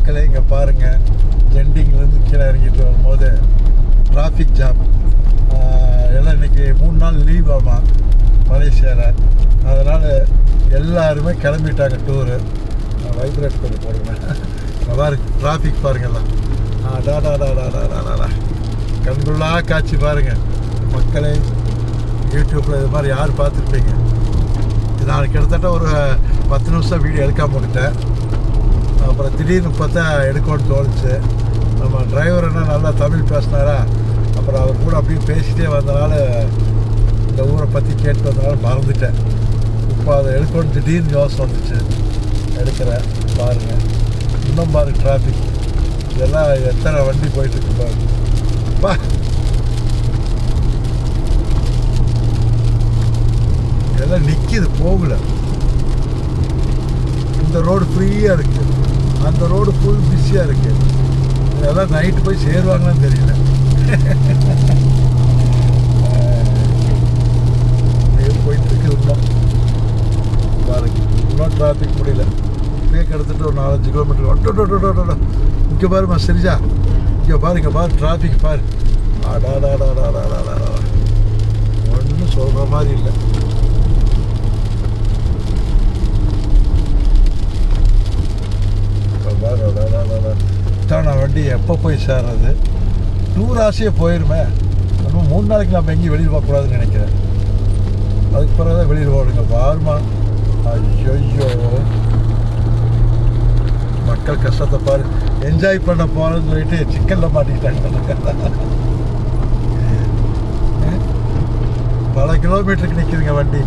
மக்களே இங்கே பாருங்கள், ஜெண்டிங்லேருந்து கீழே இறங்கிட்டு வரும்போது டிராஃபிக் ஜாம். எல்லாம் இன்றைக்கி 3 நாள் லீவ் ஆமாம் மலேசியாவில். அதனால் எல்லாருமே கிளம்பிட்டாங்க டூரு. வைப்ரேட் கொஞ்சம் போடுங்க. பாருங்க டிராஃபிக் பாருங்கள்லாம். டாடா கண்குள்ளா காட்சி பாருங்கள் மக்களே. யூடியூப்பில் இது மாதிரி யார் பார்த்துருப்பீங்க? நான் கிட்டத்தட்ட ஒரு 10 நிமிஷம் வீடியோ எடுக்காமல் விட்டுட்டேன். அப்புறம் திடீர்னு பார்த்தா எடுக்கணும்னு தோணுச்சு. நம்ம டிரைவர் என்ன நல்லா தமிழ் பேசினாரா, அப்புறம் அவர் கூட அப்படியே பேசிகிட்டே வந்தனால இந்த ஊரை பற்றி கேட்டு வந்தனால மறந்துட்டேன். இப்போ அதை எடுக்கணும்னு திடீர்னு யோசனை வந்துச்சு, எடுக்கிறேன். பாருங்கள் இன்னும் பாருங்கள் டிராஃபிக். இதெல்லாம் எத்தனை வண்டி போயிட்டுருக்கு பாருங்க. பா இதெல்லாம் நிற்கிது, போகல. இந்த ரோடு ஃப்ரீயாக இருக்குது, அந்த ரோடு ஃபுல் பிஸியாக இருக்குது. இதெல்லாம் நைட்டு போய் சேருவாங்கன்னு தெரியல. போயிட்டுருக்கு இன்னும் பாருங்க. இன்னும் டிராஃபிக் முடியல. பிரேக் எடுத்துகிட்டு ஒரு 4-5 கிலோமீட்டர் இங்கே பாருமா சரிஜா, இங்கே பாருங்க பாரு டிராஃபிக் பாரு. ஒன்றும் சொல்கிற மாதிரி இல்லை. நான் வண்டி எப்போ போய் சேர்றது? டூர் ஆசையே போயிருமே. இன்னும் 3 நாளைக்கு நம்ம எங்கேயும் வெளியில் போகக்கூடாதுன்னு நினைக்கிறேன். அதுக்கு பிறகு தான் வெளியில் போடுங்க பாருமா. ஐயோ மக்கள் கஷ்டத்தை பாரு. என்ஜாய் பண்ண போகிறேன்னு சொல்லிட்டு சிக்கனில் மாட்டிக்கிட்டாங்க. பல கிலோமீட்டருக்கு நிற்கிதுங்க வண்டி.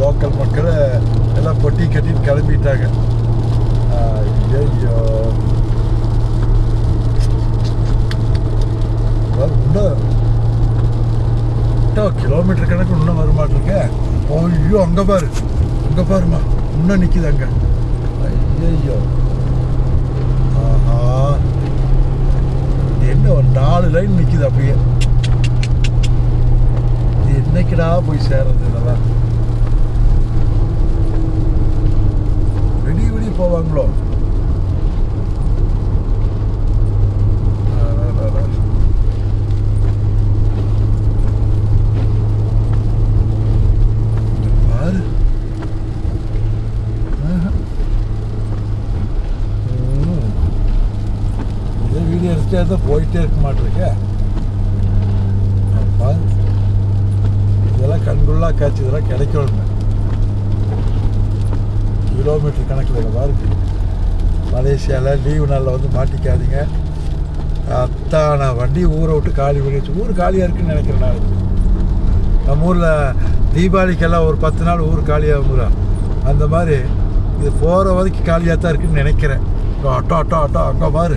லோக்கல் மக்கள் எல்லாம் பொட்டி கட்டிட்டு கிளம்பிட்டாங்க. ஐயோ இன்னும் கிலோமீட்டர் கணக்கு இன்னும் வரமாட்டிருக்க. ஐயோ அங்கே பாருமா இன்னும் நிற்கிது அங்கே. ஐயோ ஆஹா, என்ன ஒரு 4 லைன் நிற்கிது அப்படியே. இது என்னைக்குடா போய் சேர்றது? இதெல்லாம் விடிய போவாங்களோ? வீடியோ எடுத்துட்டே தான் போயிட்டே இருக்க மாட்டிருக்க. இதெல்லாம் கண்குள்ளா காட்சி. இதெல்லாம் கிடைக்கணுங்க. கிலோமீட்டர் கணக்கில் பாருங்க. மலேசியாவில் லீவு நாளில் வந்து மாட்டிக்காதீங்க. அத்தான வண்டி ஊரை விட்டு காலி பண்ணிடுச்சு. ஊர் காலியாக இருக்குன்னு நினைக்கிறேன். நாளைக்கு நம்ம ஊரில் தீபாவளிக்கெல்லாம் ஒரு 10 நாள் ஊர் காலியாகுங்களா, அந்த மாதிரி இது போகிற வரைக்கும் காலியாக தான் இருக்குன்னு நினைக்கிறேன். ஆட்டோ அங்கே பாரு,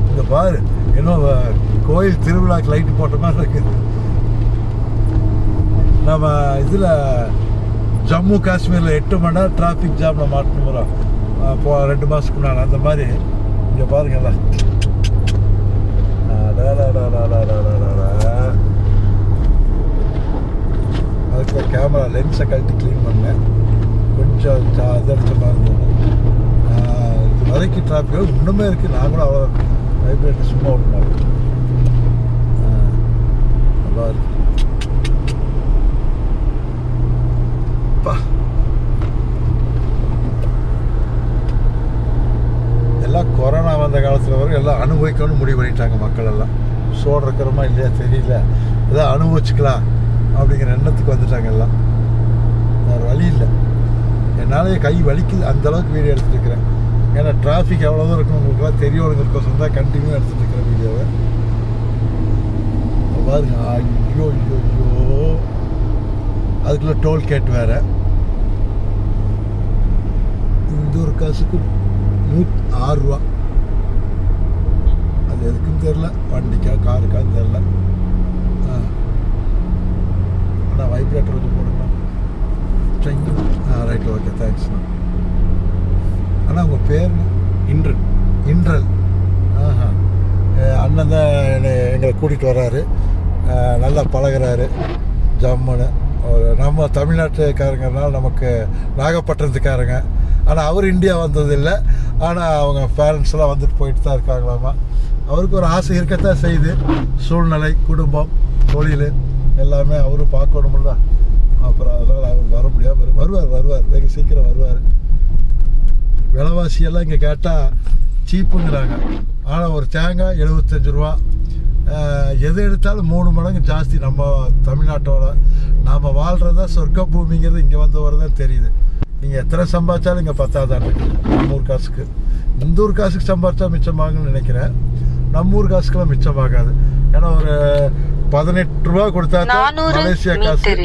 இங்கே பாரு, இன்னும் கோயில் திருவிழாக்கு லைட்டு போட்ட மாதிரி இருக்குது. நம்ம இதில் ஜம்மு காஷ்மீரில் 8 மணி நேரம் டிராஃபிக் ஜாமில் மாட்டணும் போ 2 மாதத்துக்கு முன்னாடி. அந்த மாதிரி இங்கே பாருங்கல்ல. அதுக்கு கேமரா லென்ஸை கழட்டி க்ளீன் பண்ணேன். கொஞ்சம் இதடிச்ச மாதிரி இருந்தது. இது வரைக்கும் டிராஃபிக் இன்னுமே இருக்குது. நான் கூட அவ்வளோ வைப்ரேட்டர் சும்மா விட்டுனாங்க. நல்லா இருக்கு. எல்லாம் கொரோனா வந்த காலத்தில் வரைக்கும் எல்லாம் அனுபவிக்கணும்னு முடிவு பண்ணிட்டாங்க மக்கள் எல்லாம். சோடு இருக்கிறோமா இல்லையா தெரியல, எதாவது அனுபவிச்சுக்கலாம் அப்படிங்கிற எண்ணத்துக்கு வந்துட்டாங்க எல்லாம். வேறு வழி இல்லை. என்னாலே கை வலிக்குது, அந்தளவுக்கு வீடியோ எடுத்துகிட்டு இருக்கிறேன். ஏன்னா டிராஃபிக் எவ்வளோ தான் இருக்கணும் உங்களுக்குலாம் தெரியவனுங்களுக்கோசம் தான் கண்டினியூ எடுத்துகிட்டு இருக்கிறேன் வீடியோவை. பாருங்க. ஐயோ அதுக்குள்ளே டோல்கேட் வேறு. இந்த ஒரு காசுக்கு 106 ரூபா. அது எதுக்குன்னு தெரில, வண்டிக்கா காருக்கான்னு தெரில. ஆனால் வைப்ரேட்டர் வந்து போடுங்க. ரைட், ஓகே, தேங்க்ஸ்ண்ணா. ஆனால் உங்கள் பேர்? இன்றல். அண்ணன் தான் எங்களை கூட்டிகிட்டு வர்றாரு. நல்லா பழகிறாரு ஜம்முன்னு. நம்ம தமிழ்நாட்டுக்காரங்கனால நமக்கு நாகப்பட்டினத்துக்காரங்க ஆனால் அவர் இந்தியா வந்ததில்லை. ஆனால் அவங்க பேரண்ட்ஸ்லாம் வந்துட்டு போயிட்டு தான் இருக்காங்களாமா. அவருக்கு ஒரு ஆசை இருக்கத்தான் செய்யுது. சூழ்நிலை, குடும்பம், தொழில் எல்லாமே அவரும் பார்க்கணும்ல. அப்புறம் அதனால் அவர் வர முடியாமல் வருவார் வெகு சீக்கிரம் வருவார். விலைவாசியெல்லாம் இங்கே கேட்டால் சீப்புங்கிறாங்க. ஆனால் ஒரு தேங்காய் 75 ரூபா. எது எடுத்தாலும் 3 மடங்கு ஜாஸ்தி. நம்ம தமிழ்நாட்டோட நாம் வாழ்கிறதா சொர்க்க பூமிங்கிறது இங்கே வந்தவரை தான் தெரியுது. நீங்கள் எத்தனை சம்பாதிச்சாலும் இங்கே பத்தாதான் இருக்குது நம்ம ஊர் காசுக்கு. இந்த ஊர் காசுக்கு சம்பாதிச்சா மிச்சமாகுன்னு நினைக்கிறேன். நம்ம ஊர் காசுக்கெல்லாம் மிச்சமாகாது. ஏன்னா ஒரு 18 ரூபா கொடுத்தா மலேசியா காசு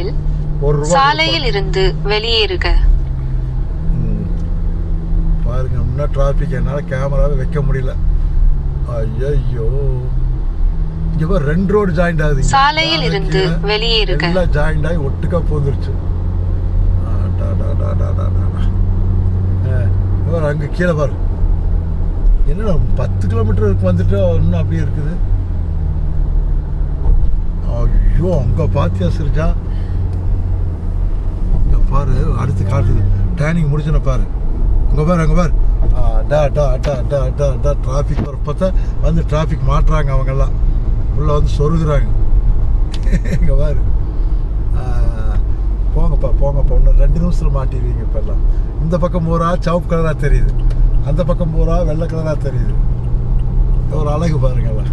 1 ரூபா. சாலையில் இருந்து வெளியேறுக. பாருங்க, இன்னும் டிராஃபிக். என்னால் கேமராவை வைக்க முடியல. ஐயோ, இங்கே பாரு 2 ரோடு ஜாயிண்ட் ஆகுது. சாலையில் இருந்து வெளியேறுக. எல்லாம் ஜாயிண்ட் ஆகி ஒட்டுக்கா போந்துருச்சு. அங்கே கீழே பாரு, என்ன 10 கிலோமீட்டருக்கு வந்துட்டு இன்னும் அப்படியே இருக்குது. ஐயோ, அங்கே பாத்தியா சிரிச்சா, இங்கே பாரு அடுத்து காட்டுது. டேனிங் முடிச்சுன பாரு, அங்கே பாரு டிராஃபிக் வரப்போ வந்து டிராஃபிக் மாட்டுறாங்க. அவங்கெல்லாம் உள்ளே வந்து சொருகுறாங்க. இங்கே பாரு, போங்கப்பா இன்னும் 2 நிமிஷத்தில் மாட்டிடுவீங்க. இப்போல்லாம் இந்த பக்கம் பூரா சிவப்பு கலராக தெரியுது, அந்த பக்கம் பூரா வெள்ளை கலராக தெரியுது. ஒரு அழகு பாருங்கள்லாம்.